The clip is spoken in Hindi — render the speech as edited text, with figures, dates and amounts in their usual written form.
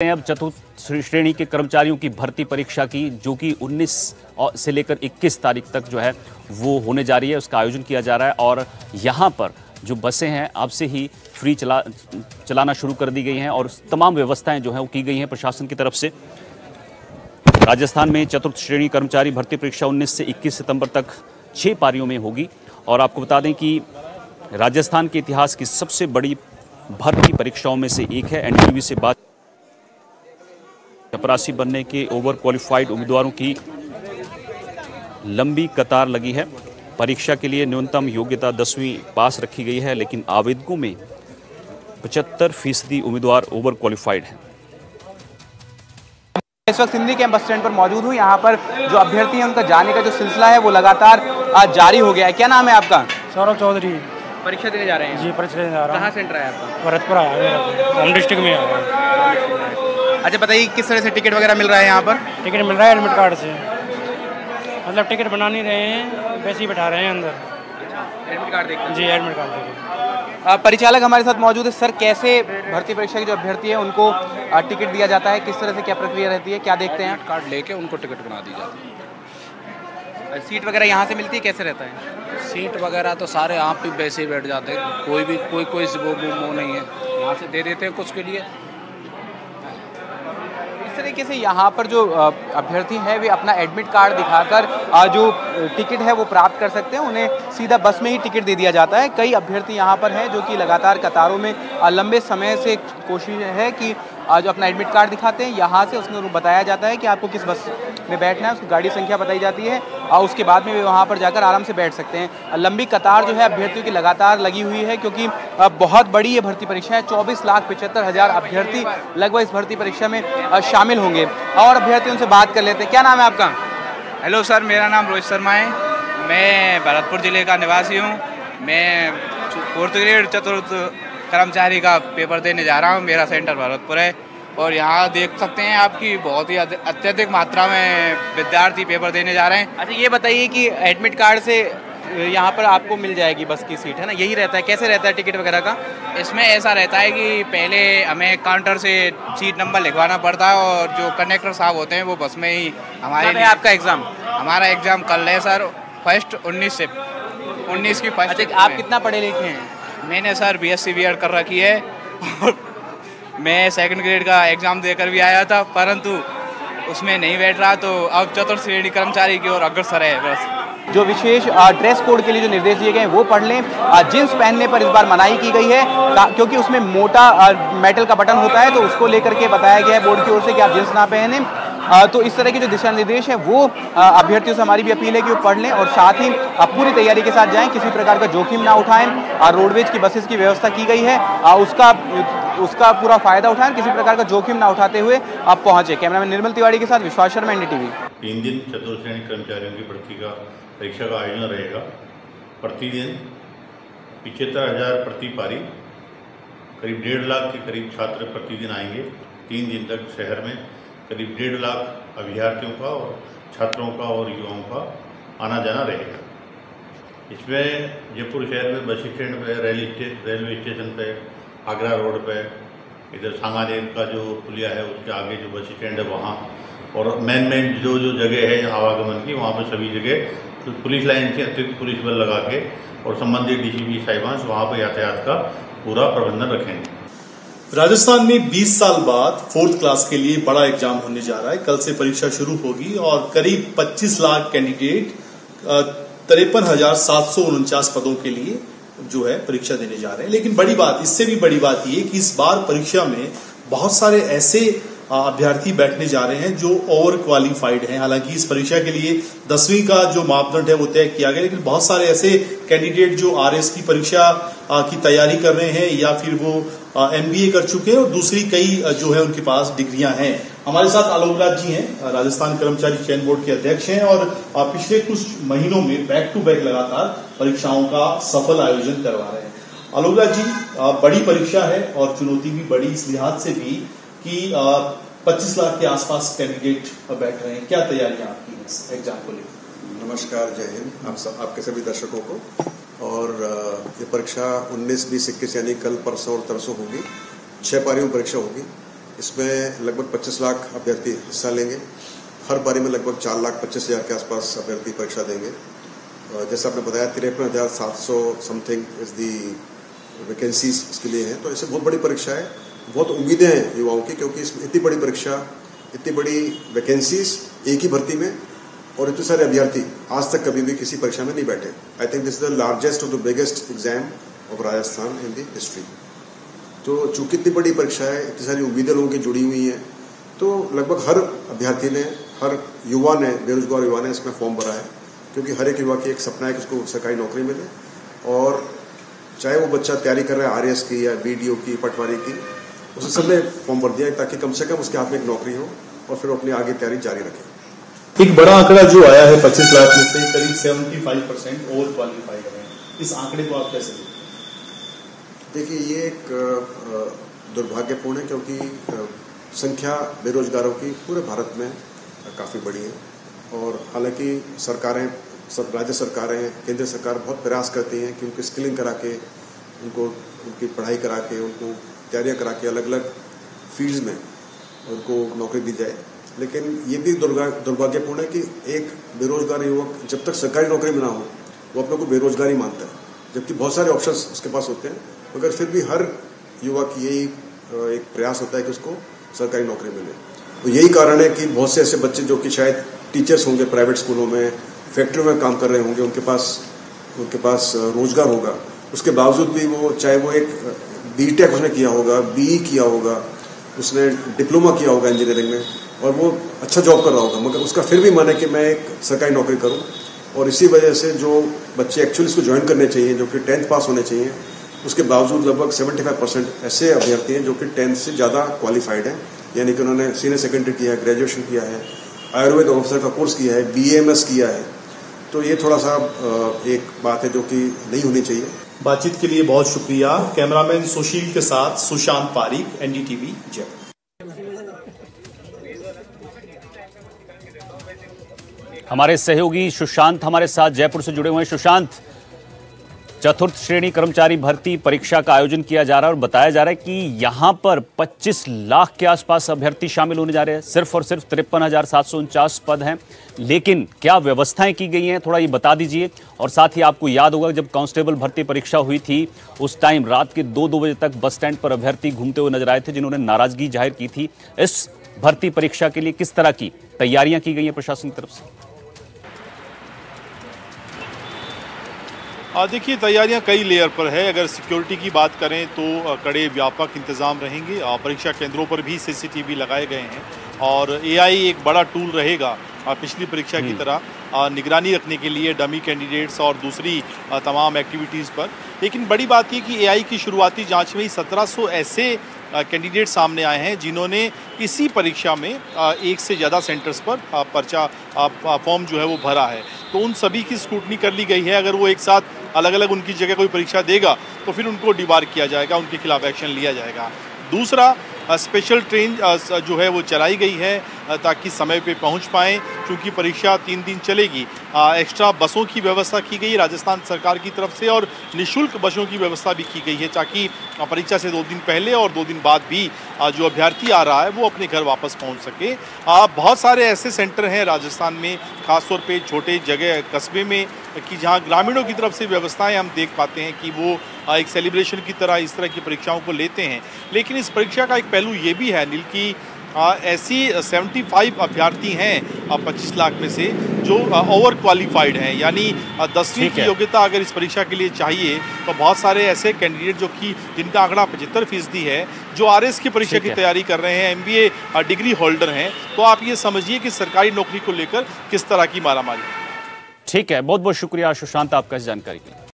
अब चतुर्थ श्रेणी के कर्मचारियों की भर्ती परीक्षा की जो कि 19 से लेकर 21 तारीख तक जो है वो होने जा रही है, उसका आयोजन किया जा रहा है। और यहाँ पर जो बसें हैं अब से ही फ्री चलाना शुरू कर दी गई हैं और तमाम व्यवस्थाएं जो हैं वो की गई हैं प्रशासन की तरफ से। राजस्थान में चतुर्थ श्रेणी कर्मचारी भर्ती परीक्षा 19 से 21 सितंबर तक 6 पारियों में होगी। और आपको बता दें कि राजस्थान के इतिहास की सबसे बड़ी भर्ती परीक्षाओं में से एक है। एनडीटीवी से बात चपरासी बनने के ओवर क्वालिफाइड उम्मीदवारों की लंबी कतार लगी है। परीक्षा के लिए न्यूनतम योग्यता 10वीं पास रखी गई है, लेकिन आवेदकों में 75% उम्मीदवार ओवर क्वालिफाइड हैं। इस वक्त सिंधी कैंप बस स्टैंड पर मौजूद हूँ। यहाँ पर जो अभ्यर्थी हैं उनका जाने का जो सिलसिला है वो लगातार जारी हो गया है। क्या नाम है आपका? सौरभ चौधरी। परीक्षा देने जा रहे हैं? जी, परीक्षा देने जा रहा हूँ। कहाँ सेंटर है आपका? भरतपुर आया है, होम डिस्ट्रिक्ट में आया। अच्छा बताइए, किस तरह से टिकट वगैरह मिल रहा है यहाँ पर? टिकट मिल रहा है एडमिट कार्ड से, मतलब टिकट बना नहीं रहे हैं, वैसे ही बैठा रहे हैं अंदर। एडमिट कार्ड देखकर? जी, एडमिट कार्ड देखकर। परिचालक हमारे साथ मौजूद है। सर, कैसे भर्ती परीक्षा के जो अभ्यर्थी है उनको टिकट दिया जाता है, किस तरह से क्या प्रक्रिया रहती है, क्या देखते हैं? कार्ड लेके उनको टिकट बना दी जाती है। सीट वगैरह यहाँ से मिलती है, कैसे रहता है? सीट वगैरह तो सारे आप भी वैसे ही बैठ जाते हैं, कोई वो नहीं है, यहाँ से दे देते हैं कुछ के लिए। इस तरीके से यहाँ पर जो अभ्यर्थी हैं वे अपना एडमिट कार्ड दिखाकर जो टिकट है वो प्राप्त कर सकते हैं। उन्हें सीधा बस में ही टिकट दे दिया जाता है। कई अभ्यर्थी यहाँ पर हैं जो कि लगातार कतारों में लंबे समय से कोशिश है कि जो अपना एडमिट कार्ड दिखाते हैं, यहाँ से उसमें बताया जाता है कि आपको किस बस में बैठना है, उसकी गाड़ी संख्या बताई जाती है और उसके बाद में वे वहाँ पर जाकर आराम से बैठ सकते हैं। लंबी कतार जो है अभ्यर्थियों की लगातार लगी हुई है, क्योंकि बहुत बड़ी ये भर्ती परीक्षा है। 24,75,000 अभ्यर्थी लगभग इस भर्ती परीक्षा में शामिल होंगे। और अभ्यर्थियों से बात कर लेते हैं। क्या नाम है आपका? हेलो सर, मेरा नाम रोहित शर्मा है। मैं भरतपुर ज़िले का निवासी हूँ। मैं 4th ग्रेड चतुर्थ कर्मचारी का पेपर देने जा रहा हूँ। मेरा सेंटर भरतपुर है और यहाँ देख सकते हैं आपकी बहुत ही अत्यधिक मात्रा में विद्यार्थी पेपर देने जा रहे हैं। अच्छा ये बताइए कि एडमिट कार्ड से यहाँ पर आपको मिल जाएगी बस की सीट, है ना? यही रहता है, कैसे रहता है टिकट वगैरह का? इसमें ऐसा रहता है कि पहले हमें काउंटर से सीट नंबर लिखवाना पड़ता है और जो कंडक्टर साहब होते हैं वो बस में ही हमारे आपका एग्ज़ाम? हमारा एग्ज़ाम कल है सर, फर्स्ट 19 की फर्स्ट। अच्छा, आप कितना पढ़े लिखे हैं? मैंने सर BSc B.Ed कर रखी है और मैं 2nd ग्रेड का एग्ज़ाम देकर भी आया था, परंतु उसमें नहीं बैठ रहा, तो अब चतुर्थ श्रेणी कर्मचारी की ओर अग्रसर है बस। जो विशेष ड्रेस कोड के लिए जो निर्देश दिए गए हैं वो पढ़ लें। जींस पहनने पर इस बार मनाही की गई है, क्योंकि उसमें मोटा मेटल का बटन होता है, तो उसको लेकर के बताया गया है बोर्ड की ओर से कि आप जींस ना पहने। तो इस तरह के जो दिशा निर्देश है वो अभ्यर्थियों से हमारी भी अपील है कि वो पढ़ लें और साथ ही पूरी तैयारी के साथ जाएं, किसी प्रकार का जोखिम ना उठाएं। रोडवेज की बसेस की व्यवस्था की गई है, उसका पूरा फायदा उठाएं, किसी प्रकार का जोखिम ना उठाते हुए आप पहुंचे। कैमरामैन निर्मल तिवारी के साथ विश्वास शर्मा, एनडीटीवी। 3 दिन चतुर्थ श्रेणी कर्मचारियों की भर्ती का परीक्षा का आयोजन रहेगा। प्रतिदिन 75,000 प्रति पारी, करीब 1.5 लाख के करीब छात्र प्रतिदिन आएंगे। 3 दिन तक शहर में करीब 1.5 लाख अभ्यर्थियों का और छात्रों का और युवाओं का आना जाना रहेगा। इसमें जयपुर शहर में बस स्टैंड पे, रेलवे स्टेशन पे, आगरा रोड पे, इधर सांगानेर का जो पुलिया है उसके आगे जो बस स्टैंड है वहाँ, और मेन जो जगह है आवागमन की, वहाँ पर सभी जगह तो पुलिस लाइन से अतिरिक्त पुलिस बल लगा के और संबंधित DCP साहिबान वहाँ पर यातायात का पूरा प्रबंधन रखेंगे। राजस्थान में 20 साल बाद 4th क्लास के लिए बड़ा एग्जाम होने जा रहा है। कल से परीक्षा शुरू होगी और करीब 25 लाख कैंडिडेट 53,749 पदों के लिए जो है परीक्षा देने जा रहे हैं। लेकिन बड़ी बात, इससे भी बड़ी बात ये कि इस बार परीक्षा में बहुत सारे ऐसे अभ्यर्थी बैठने जा रहे हैं जो ओवर क्वालिफाइड हैं। हालांकि इस परीक्षा के लिए 10वीं का जो मापदंड है वो तय किया गया, लेकिन बहुत सारे ऐसे कैंडिडेट जो RS की परीक्षा की तैयारी कर रहे हैं या फिर वो MBA कर चुके हैं और दूसरी कई जो है उनके पास डिग्रियां हैं। हमारे साथ आलोक राज जी हैं, राजस्थान कर्मचारी चयन बोर्ड के अध्यक्ष हैं और पिछले कुछ महीनों में बैक टू बैक लगातार परीक्षाओं का सफल आयोजन करवा रहे हैं। आलोक राज जी, बड़ी परीक्षा है और चुनौती भी बड़ी इस लिहाज से भी कि 25 लाख के आसपास कैंडिडेट बैठ रहे हैं। क्या तैयारियां आपकी हैं इस एग्जाम को लेकर? नमस्कार, जय हिंद आपके सभी दर्शकों को। और ये परीक्षा 19, 20, 21 यानी कल, परसों और तरसों होगी। 6 पारियों में परीक्षा होगी इसमें लगभग 25 लाख अभ्यर्थी हिस्सा लेंगे। हर पारी में लगभग 4,25,000 के आसपास अभ्यर्थी परीक्षा देंगे। जैसा आपने बताया 53,700 समथिंग इज दी वैकेंसीज इसके लिए हैं। तो ऐसे बहुत बड़ी परीक्षा है, बहुत उम्मीदें हैं युवाओं की, क्योंकि इसमें इतनी बड़ी परीक्षा, इतनी बड़ी वैकेंसीज एक ही भर्ती में और इतने सारे अभ्यर्थी आज तक कभी भी किसी परीक्षा में नहीं बैठे। I think this is the largest और the biggest exam of Rajasthan in the history. तो चूंकि इतनी बड़ी परीक्षा है, इतनी सारी उम्मीदें लोगों की जुड़ी हुई हैं, तो लगभग हर अभ्यर्थी ने, हर युवा ने, बेरोजगार युवा ने इसमें फॉर्म भरा है, क्योंकि हर एक युवा की एक सपना है कि उसको सरकारी नौकरी मिले। और चाहे वो बच्चा तैयारी कर रहा है RS की या BDO की, पटवारी की, उसे सबने फॉर्म भर दिया है ताकि कम से कम उसके हाथ में एक नौकरी हो और फिर वो अपनी आगे तैयारी जारी रखे। एक बड़ा आंकड़ा जो आया है 25 लाख में से करीब 75% ओवर क्वालिफाइड है। इस आंकड़े को आप कैसे देखते हैं? देखिए, ये एक दुर्भाग्यपूर्ण है, क्योंकि संख्या बेरोजगारों की पूरे भारत में काफ़ी बड़ी है। और हालांकि सरकारें, राज्य सरकारें, केंद्र सरकार बहुत प्रयास करती हैं कि उनकी स्किलिंग करा के, उनकी पढ़ाई करा के, उनको तैयारियाँ करा के अलग अलग फील्ड्स में उनको नौकरी दी जाए। लेकिन ये भी दुर्भाग्यपूर्ण है कि एक बेरोजगार युवक जब तक सरकारी नौकरी में ना हो, वो अपने को बेरोजगार ही मानता है, जबकि बहुत सारे ऑप्शंस उसके पास होते हैं। मगर फिर भी हर युवा की यही एक प्रयास होता है कि उसको सरकारी नौकरी मिले। तो यही कारण है कि बहुत से ऐसे बच्चे जो कि शायद टीचर्स होंगे, प्राइवेट स्कूलों में, फैक्ट्री में काम कर रहे होंगे, उनके पास रोजगार होगा, उसके बावजूद भी वो, चाहे वो एक BTech उसने किया होगा, BE किया होगा, उसने डिप्लोमा किया होगा इंजीनियरिंग में, और वो अच्छा जॉब कर रहा होगा, मगर उसका फिर भी मन है कि मैं एक सरकारी नौकरी करूं। और इसी वजह से जो बच्चे एक्चुअली इसको ज्वाइन करने चाहिए, जो कि 10th पास होने चाहिए, उसके बावजूद लगभग 75% ऐसे अभ्यर्थी हैं जो कि 10th से ज़्यादा क्वालिफाइड हैं, यानी कि उन्होंने सीनियर सेकेंडरी किया है, ग्रेजुएशन किया है, आयुर्वेद ऑफिसर का कोर्स किया है, BAMS किया है। तो ये थोड़ा सा एक बात है जो कि नहीं होनी चाहिए। बातचीत के लिए बहुत शुक्रिया। कैमरामैन सुशील के साथ सुशांत पारीक, NDTV जयपुर। हमारे सहयोगी सुशांत हमारे साथ जयपुर से जुड़े हुए हैं। सुशांत, चतुर्थ श्रेणी कर्मचारी भर्ती परीक्षा का आयोजन किया जा रहा है और बताया जा रहा है कि यहां पर 25 लाख के आसपास अभ्यर्थी शामिल होने जा रहे हैं। सिर्फ और सिर्फ 53,749 पद हैं, लेकिन क्या व्यवस्थाएं की गई हैं, थोड़ा ये बता दीजिए। और साथ ही आपको याद होगा जब कांस्टेबल भर्ती परीक्षा हुई थी, उस टाइम रात के 2 बजे तक बस स्टैंड पर अभ्यर्थी घूमते हुए नजर आए थे, जिन्होंने नाराजगी जाहिर की थी। इस भर्ती परीक्षा के लिए किस तरह की तैयारियां की गई हैं प्रशासन की तरफ से? देखिए, तैयारियां कई लेयर पर है। अगर सिक्योरिटी की बात करें तो कड़े व्यापक इंतजाम रहेंगे। परीक्षा केंद्रों पर भी CCTV लगाए गए हैं और AI एक बड़ा टूल रहेगा पिछली परीक्षा की तरह निगरानी रखने के लिए डमी कैंडिडेट्स और दूसरी तमाम एक्टिविटीज़ पर। लेकिन बड़ी बात यह कि AI की शुरुआती जांच में ही 1700 ऐसे कैंडिडेट सामने आए हैं जिन्होंने इसी परीक्षा में एक से ज़्यादा सेंटर्स पर पर्चा फॉर्म जो है वो भरा है। तो उन सभी की स्क्रूटनी कर ली गई है। अगर वो एक साथ अलग अलग उनकी जगह कोई परीक्षा देगा तो फिर उनको डिबार किया जाएगा, उनके खिलाफ एक्शन लिया जाएगा। दूसरा, स्पेशल ट्रेन जो है वो चलाई गई है ताकि समय पे पहुंच पाएँ, क्योंकि परीक्षा 3 दिन चलेगी। एक्स्ट्रा बसों की व्यवस्था की गई है राजस्थान सरकार की तरफ से और निःशुल्क बसों की व्यवस्था भी की गई है ताकि परीक्षा से 2 दिन पहले और 2 दिन बाद भी जो अभ्यर्थी आ रहा है वो अपने घर वापस पहुंच सके। बहुत सारे ऐसे सेंटर हैं राजस्थान में, खासतौर पे छोटे जगह कस्बे में, कि जहां ग्रामीणों की तरफ से व्यवस्थाएं हम देख पाते हैं कि वो एक सेलिब्रेशन की तरह इस तरह की परीक्षाओं को लेते हैं। लेकिन इस परीक्षा का एक पहलू ये भी है अनिल कि ऐसी 75 अभ्यर्थी हैं 25 लाख में से जो ओवर क्वालिफाइड हैं, यानी 10वीं की योग्यता अगर इस परीक्षा के लिए चाहिए तो बहुत सारे ऐसे कैंडिडेट जो कि जिनका आंकड़ा 75% है, जो RS की परीक्षा की तैयारी कर रहे हैं, MBA डिग्री होल्डर हैं। तो आप ये समझिए कि सरकारी नौकरी को लेकर किस तरह की मारामारी। ठीक है, बहुत बहुत शुक्रिया सुशांत आपका इस जानकारी के लिए।